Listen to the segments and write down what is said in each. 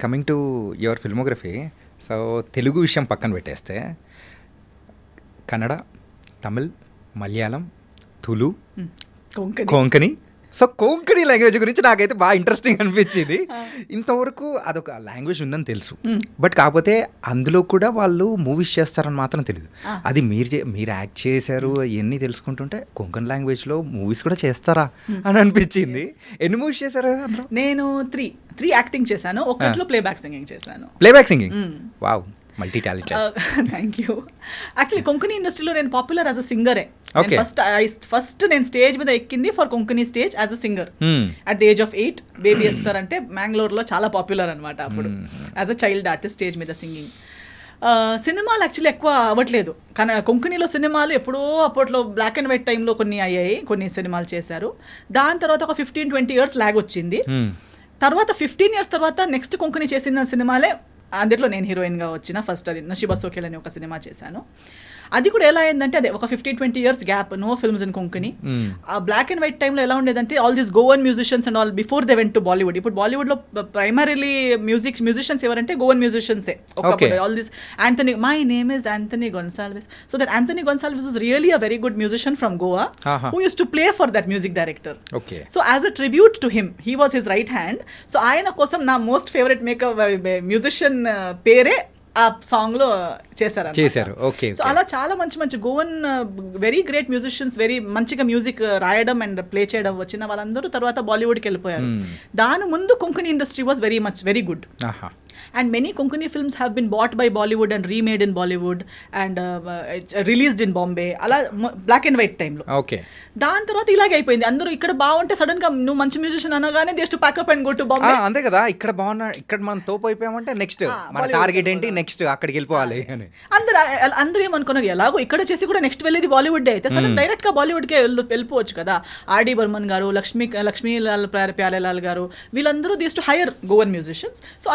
Coming to your filmography, so Telugu విషయం పక్కన పెట్టేస్తే కన్నడ, తమిళ్, మలయాళం, తులు, కొంకణి. సో కొంకణి లాంగ్వేజ్ గురించి నాకైతే బాగా ఇంట్రెస్టింగ్ అనిపించింది. ఇంతవరకు అదొక లాంగ్వేజ్ ఉందని తెలుసు, బట్ కాకపోతే అందులో కూడా వాళ్ళు మూవీస్ చేస్తారని మాత్రం తెలియదు. అది మీరు యాక్ట్ చేశారు ఇవన్నీ తెలుసుకుంటుంటే కొంకణి లాంగ్వేజ్లో మూవీస్ కూడా చేస్తారా అని అనిపించింది. ఎన్ని మూవీస్ చేశారు అందులో? నేను త్రీ యాక్టింగ్ చేశాను, ఒకట్లో ప్లేబ్యాక్ సింగింగ్ చేశాను. Playback singing, wow, multi talented. Thank you. Actually Konkani ఇండస్ట్రీలో నేను పాపులర్ యాజ్ అ సింగరే. Okay. ఫస్ట్ నేను స్టేజ్ మీద ఎక్కింది for Konkani stage as a singer at the age of 8. Baby Esther అంటే మ్యాంగ్లూర్లో చాలా పాపులర్ అనమాట అప్పుడు, as a child artist stage మీద సింగింగ్. సినిమాలు యాక్చువల్లీ ఎక్కువ అవ్వట్లేదు, కానీ కొంకణిలో సినిమాలు ఎప్పుడో అప్పట్లో బ్లాక్ అండ్ వైట్ టైంలో కొన్ని అయ్యాయి, కొన్ని సినిమాలు చేశారు. దాని తర్వాత ఒక 15-20 years లాగ్ వచ్చింది. తర్వాత 15 years తర్వాత నెక్స్ట్ కొంకణి చేసిన సినిమాలే, అందులో నేను హీరోయిన్గా వచ్చిన ఫస్ట్ అది నషీబా సోఖేల్ అని ఒక సినిమా చేశాను. అది కూడా ఎలా అయిందంటే అదే ఒక 15-20 years gap, no films in Konkani. ఆ బ్లాక్ అండ్ వైట్ టైంలో ఎలా ఉండేదంటే all these Goan musicians and all before they went to Bollywood. ఇప్పుడు బాలీవుడ్లో ప్రైమరీలీ మ్యూజిషియన్స్ ఎవరంటే గోవన్ మ్యూజిషియన్సే. All this Anthony, my name is Anthony Gonsalves. So that Anthony Gonsalves was really a very good musician from Goa who use to play for that music director. So as a tribute to him, he was his right hand. So ఆయన కోసం నా most favourite makeup musician పేరే ఆ song లో చేశారు. Okay. So అలా చాలా మంచి Goan very great musicians, very మంచిగా మ్యూజిక్ రాయడం అండ్ ప్లే చేయడం వచ్చిన వాళ్ళందరూ తర్వాత బాలీవుడ్కి వెళ్ళిపోయారు. దాని ముందు Konkani industry was very good. And many Konkani films have been bought by Bollywood and remade in Bollywood and released in Bombay. అలా బ్లాక్ అండ్ వైట్ టైంలో. ఓకే. దాని తర్వాత ఇలాగే అయిపోయింది. అందరూ ఇక్కడ బాగుంటే సడన్ గా నువ్వు మంచి మ్యూజిషియన్ అనగానే they to pack up and go to Bombay. అంతే కదా, ఇక్కడ బాగున్నా, ఇక్కడ మనం తోపు అయిపోయామంటే నెక్స్ట్ మన టార్గెట్ ఏంటి, నెక్స్ట్ అక్కడికి వెళ్ళిపోవాలి అని అందరూ ఏమనుకున్నారు, ఎలాగో ఇక్కడ చేసి కూడా నెక్స్ట్ వెళ్ళేది బాలీవుడ్ అయితే సడన్ డైరెక్ట్ గా బాలీవుడ్కే వెళ్ళిపోవచ్చు కదా. ఆర్డి బర్మన్ గారు, లక్ష్మీలాల్ ప్యారేలాల్ గారు, వీళ్ళందరూ they to hire Goan musicians. So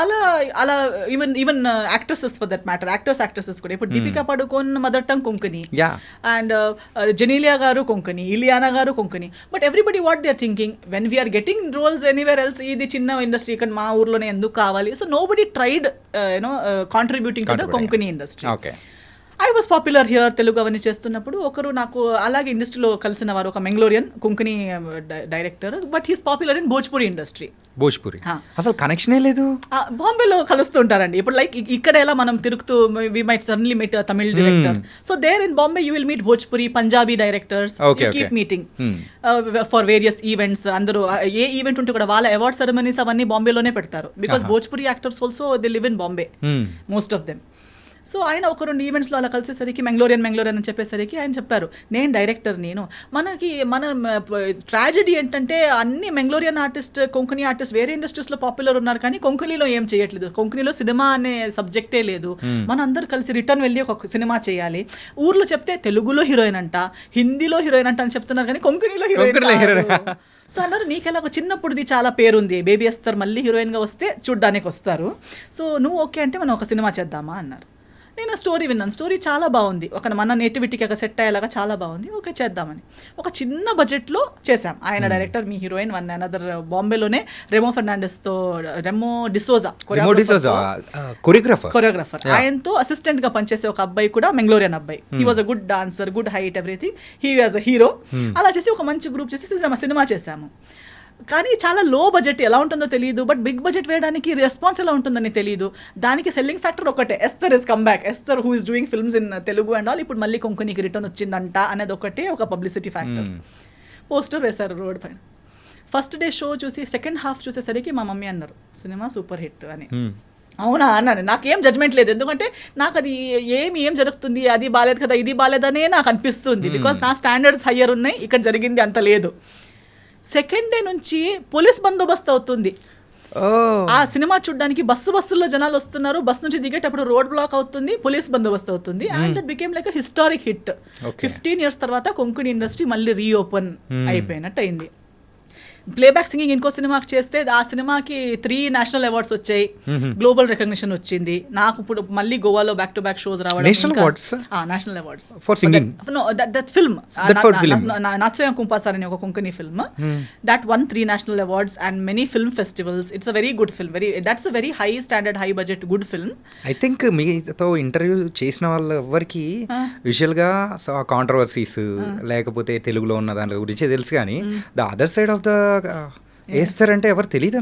అలా even actresses for that matter, actresses కూడా ఇప్పుడు Deepika Padukone mother tongue Konkani, and Genelia గారు కొంకణి, ఇలియానా గారు Konkani. But everybody what they are thinking when we're getting roles anywhere else, ఇది చిన్న ఇండస్ట్రీ ఇక్కడ మా ఊర్లోనే ఎందుకు కావాలి. So nobody tried contributing to the Konkani industry. I was popular here. Telugu అవన్నీ చేస్తున్నప్పుడు ఒకరు నాకు అలాగే ఇండస్ట్రీలో కలిసిన వారు, ఒక Mangalorean Konkani director, but he's popular in Bhojpuri industry. Bhojpuri అసలు కనెక్షనే లేదు. బాంబేలో కలుస్తుంటారండి. ఇప్పుడు లైక్ ఇక్కడ ఎలా మనం తిరుగుతూ we might suddenly meet Tamil director. So there in Bombay you will meet Bhojpuri, Punjabi directors, keep meeting for various events. అందరూ ఏ ఈవెంట్ ఉంటే కూడా వాళ్ళ అవార్డ్ సెరమనీస్ అవన్నీ బాంబేలోనే పెడతారు, because Bhojpuri actors also they live in Bombay, most of them. So ఆయన ఒక 2 ఈవెంట్స్లో అలా కలిసేసరికి మెంగ్లోరియన్ అని చెప్పేసరికి ఆయన చెప్పారు, నేను డైరెక్టర్, మన ట్రాజెడీ ఏంటంటే అన్ని మెంగ్లోరియన్ ఆర్టిస్ట్, కొంకణి ఆర్టిస్ట్ వేరే ఇండస్ట్రీస్లో పాపులర్ ఉన్నారు, కానీ కొంకణిలో ఏం చేయట్లేదు. కొంకణిలో సినిమా అనే సబ్జెక్టే లేదు. మన అందరూ కలిసి రిటర్న్ వెళ్ళి ఒక సినిమా చేయాలి. ఊర్లో చెప్తే తెలుగులో హీరోయిన్ అంట, హిందీలో హీరోయిన్ అంట అని చెప్తున్నారు, కానీ కొంకణిలో హీరోయిన్. సో అన్నారు, నీకెలా ఒక చిన్నప్పుడుది చాలా పేరుంది, బేబీ ఎస్తర్ మళ్ళీ హీరోయిన్గా వస్తే చూడ్డానికి వస్తారు, సో నువ్వు ఓకే అంటే మనం ఒక సినిమా చేద్దామా అన్నారు. నేను స్టోరీ విన్నాను, స్టోరీ చాలా బాగుంది, ఒక మన నేటివిటీకి ఒక సెట్ అయ్యేలాగా చాలా బాగుంది, ఓకే చేద్దామని ఒక చిన్న బడ్జెట్లో చేశాం. ఆయన డైరెక్టర్, మీ హీరోయిన్ వన్ అనదర్ బాంబేలోనే రెమో డిసోజా కొరియోగ్రాఫర్, ఆయనతో అసిస్టెంట్గా పనిచేసే ఒక అబ్బాయి కూడా మెంగ్లోరియన్ అబ్బాయి. He was a good dancer, good height, everything. He was a hero. అలా చేసి ఒక మంచి గ్రూప్ చేసి సినిమా చేశాము. కానీ చాలా లో బడ్జెట్, ఎలా ఉంటుందో తెలియదు, బట్ బిగ్ బడ్జెట్ వేయడానికి రెస్పాన్స్ ఎలా ఉంటుందని తెలియదు. దానికి సెల్లింగ్ ఫ్యాక్టర్ ఒకటే, Esther is come back, Esther who is doing films in Telugu and all, ఇప్పుడు మళ్ళీ కొంకణికి రిటర్న్ వచ్చిందంట అనేది ఒకటే ఒక పబ్లిసిటీ ఫ్యాక్టర్. పోస్టర్ వేశారు రోడ్ పైన. ఫస్ట్ డే షో చూసి సెకండ్ హాఫ్ చూసేసరికి మా మమ్మీ అన్నారు, సినిమా సూపర్ హిట్ అని. అవునా అన్నాను. నాకేం జడ్జ్మెంట్ లేదు, ఎందుకంటే నాకు అది ఏం జరుగుతుంది, అది బాలేదు కదా, ఇది బాలేదనే నాకు అనిపిస్తుంది, బికాస్ నా స్టాండర్డ్స్ హయ్యర్ ఉన్నాయి, ఇక్కడ జరిగింది అంత లేదు. సెకండ్ డే నుంచి పోలీస్ బందోబస్తు అవుతుంది. ఆ సినిమా చూడడానికి బస్సుల్లో జనాలు వస్తున్నారు, బస్ నుంచి దిగేటప్పుడు రోడ్ బ్లాక్ అవుతుంది, పోలీస్ బందోబస్తు అవుతుంది. And that became like historic hit. 15 years తర్వాత కొంకణి ఇండస్ట్రీ మళ్ళీ రీఓపెన్ అయిపోయినట్టు అయింది. ప్లేబ్యాక్ సింగింగ్ ఇంకో సినిమాకి చేస్తే ఆ సినిమాకి 3 నేషనల్ అవార్డ్స్ వచ్చాయి, గ్లోబల్ రికగ్నిషన్ వచ్చింది. నాకు ఇప్పుడు మళ్ళీ గోవాలో బ్యాక్ టు బ్యాక్ షోస్ రావడం, national awards for singing. No that film Nachomia Kumpasar అనే ఒక Konkani film, that won 3 national awards and many film festivals. It's a very good film, that's a very high standard, high budget good film. I think మీతో interview చేసిన వాళ్ళ ఎవరికి విజువల్గా ఆ controversies లేకపోతే తెలుగులో ఉన్న దాని గురించి తెలుసు, కానీ the other side of the వేస్తారంటే ఎవరు తెలియదు.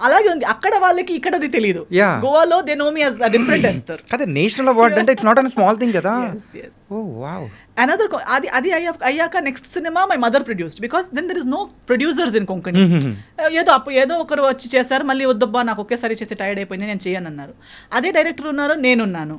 అలాగే ఉంది అక్కడ వాళ్ళకి, ఇక్కడ అది తెలియదు. గోవాలో they know me as different వేస్తారు. అదే నేషనల్ అవార్డ్ అంటే it's not an small thing కదా. Oh wow. అనదర్ అది అయ్యాక next cinema my mother produced, because then there is no producers in Konkani. ఏదో ఒకరు వచ్చి చేశారు, మళ్ళీ వద్దబ్బా నాకు ఒకేసారి చేసి టైర్డ్ అయిపోయింది నేను చేయను అన్నారు. అదే డైరెక్టర్ ఉన్నారు, నేనున్నాను.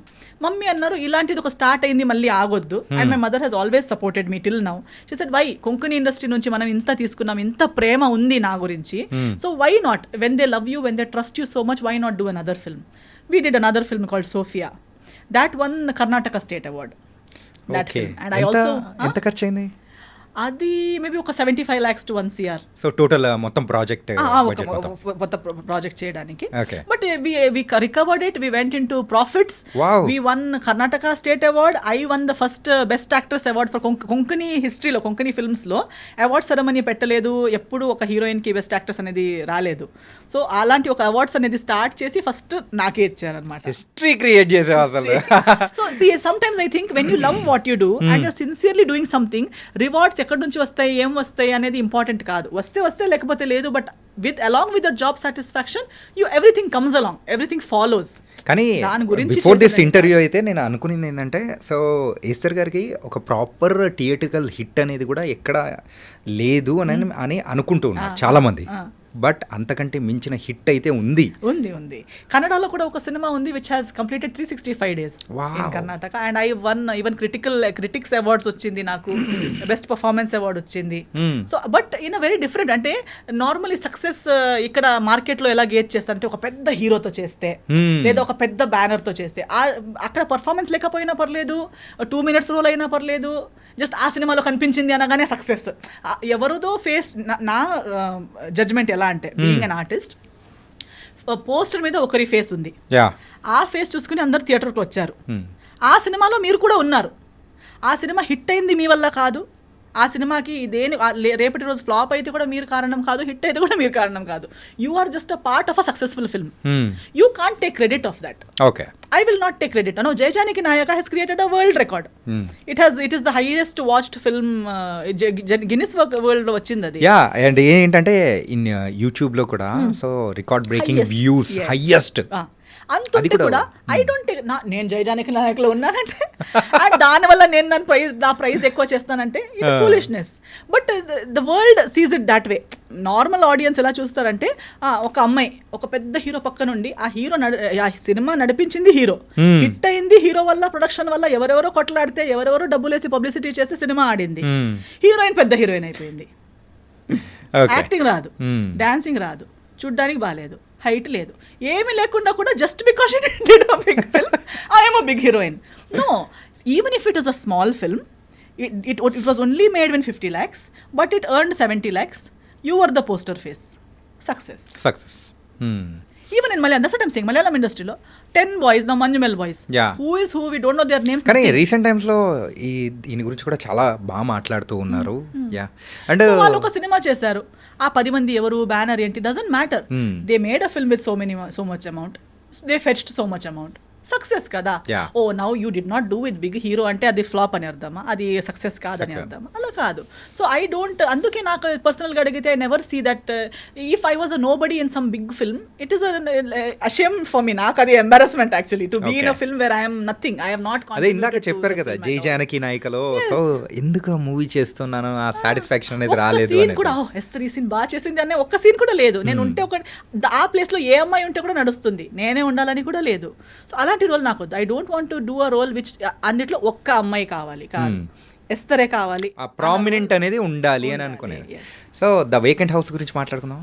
మమ్మీ అన్నారు ఇలాంటిది ఒక స్టార్ట్ అయింది మళ్ళీ ఆగొద్దు. And my mother has always supported me till now. She said why Konkani industry నుంచి మనం ఇంత తీసుకున్నాం, ఇంత ప్రేమ ఉంది నా గురించి, so why not when they love you, when they trust you so much, why not do another film. We did another film called Sofia, that one Karnataka state award. That film. And I also ఎంత ఖర్చు అయింది అది? Maybe ఒక 75 lakhs to 1 crore. So total మొత్తం project కొత్త project చేయడానికి. But we recovered it, we went into profits, we won Karnataka state award. I won the first best actress award for Konkani హిస్టరీలో. Konkani films లో అవార్డ్ సెరమనీ పెట్టలేదు, ఎప్పుడు ఒక heroine కి best actress అనేది రాలేదు. సో అలాంటి ఒక అవార్డ్స్ అనేది స్టార్ట్ చేసి ఫస్ట్ నాకే ఇచ్చారనమాట. హిస్టరీ క్రియేట్ చేసే అసలు. So sometimes I think when you love what you do and you're sincerely doing something, rewards ఎక్కడి నుంచి వస్తాయి, ఏం వస్తాయి అనేది ఇంపార్టెంట్ కాదు. వస్తే లేకపోతే లేదు. But along with the job satisfaction, everything comes along, everything follows. కానీ బిఫోర్ దిస్ ఇంటర్వ్యూ అయితే నేను అనుకునేది ఏంటంటే, సో ఈస్టర్ గారికి ఒక ప్రాపర్ థియేట్రికల్ హిట్ అనేది కూడా ఎక్కడ లేదు అని అనుకుంటూ ఉన్నారు చాలా మంది. బట్ అంతకంటే మించిన హిట్ అయితే ఉంది. కన్నడలో కూడా ఒక సినిమా ఉంది which has completed 365 days in Karnataka. And I one even critics awards వచ్చింది నాకు, బెస్ట్ పర్ఫార్మెన్స్ అవార్డ్ వచ్చింది. So but in a very different, అంటే నార్మలీ సక్సెస్ ఇక్కడ మార్కెట్ లో ఎలా గేజ్ చేస్తారంటే ఒక పెద్ద హీరోతో చేస్తే లేదా ఒక పెద్ద బ్యానర్ తో చేస్తే, అక్కడ పర్ఫార్మెన్స్ లేకపోయినా పర్లేదు, 2 minutes రోల్ అయినా పర్లేదు, జస్ట్ ఆ సినిమాలో కనిపించింది అనగానే సక్సెస్. ఎవరిదో ఫేస్, నా జడ్జ్మెంట్ ఎలా అంటే బీయింగ్ అన్ ఆర్టిస్ట్, పోస్టర్ మీద ఒకరి ఫేస్ ఉంది, ఆ ఫేస్ చూసుకుని అందరు థియేటర్కి వచ్చారు. ఆ సినిమాలో మీరు కూడా ఉన్నారు. ఆ సినిమా హిట్ అయింది మీ వల్ల కాదు, ఆ సినిమాకి రేపటి రోజు ఫ్లాప్ అయితే కూడా మీరు కారణం కాదు, హిట్ అయితే కూడా మీరు కారణం కాదు. You are just a part of a successful film. You can't take credit of that. I will not take credit. No, Jai Janaki Nayaka has created a world record. It is the highest watched film, Guinness World వచ్చింది. Yeah, and ఏంటంటే in YouTube లో కూడా so record breaking views highest. అంతుంటే కూడా I don't take, నేను జై జానకి నాయకులో ఉన్నానంటే and దానివల్ల నేను నా ప్రైజ్ ఎక్కువ చేస్తానంటే it foolishness. But the world seize it that way. Normal audience ఎలా చూస్తారంటే, ఒక అమ్మాయి ఒక పెద్ద హీరో పక్క నుండి ఆ సినిమా నడిపించింది హీరో, హిట్ అయింది హీరో వల్ల, ప్రొడక్షన్ వల్ల, ఎవరెవరో కొట్లాడితే ఎవరెవరో డబ్బులేసి పబ్లిసిటీ చేస్తే సినిమా ఆడింది, హీరోయిన్ పెద్ద హీరోయిన్ అయిపోయింది. యాక్టింగ్ రాదు, డాన్సింగ్ రాదు, చూడ్డానికి బాగాలేదు, హైట్ లేదు, ఏమీ లేకుండా కూడా just because she did a big film I am a big heroine. No, even if it is a small film, it was only made in 50 lakhs, but it earned 70 lakhs. You were the poster face. Success. Even in Malayalam, that's what I'm saying. Malayalam industry lo 10 boys, now Manjumal boys. Yeah. Who is who? We don't know their names. కానీ recent times లో దీని గురించి కూడా చాలా బాగా మాట్లాడుతూ ఉన్నారు. Yeah, and వాళ్ళు ఒక సినిమా చేశారు, ఆ 10 మంది ఎవరు, బ్యానర్ ఏంటి, doesn't matter. They made a film with so much amount, they fetched so much amount. Success కదా. Oh now you did not do with big hero అంటే అది ఫ్లాప్ అని అర్థమా, అది సక్సెస్ కాదని అర్థమా? అలా కాదు. సో ఐ డోంట్, అందుకే నాకు పర్సనల్గా అడిగితే I never see that if I was a nobody in some big film, it is a shame for me. నాకు అది embarrassment actually to be in a film where I am nothing, I have not. అదే ఇందాక చెప్పారు కదా జై జానకి నాయకలో, so ఎందుకు movie చేస్తున్నాను, ఆ సాటిస్ఫాక్షన్ అనేది రాలేదు. సీన్ కూడా ఎస్తర్ ఈ సీన్ బాగా చేసింది అనే ఒక్క సీన్ కూడా లేదు. నేను ఉంటే ఒక ఆ ప్లేస్ లో ఏ అమ్మాయి ఉంటే కూడా నడుస్తుంది, నేనే ఉండాలని కూడా లేదు. సో అలాంటి రోల్ నాకు వద్దు. I don't want to do a role which అన్నిట్లో ఒక్క అమ్మాయి కావాలి, కాదు ఎస్తరే కావాలి, ప్రామినెంట్ అనేది ఉండాలి అని అనుకునేది. సో ద వేకెంట్ హౌస్ గురించి మాట్లాడుకుందాం.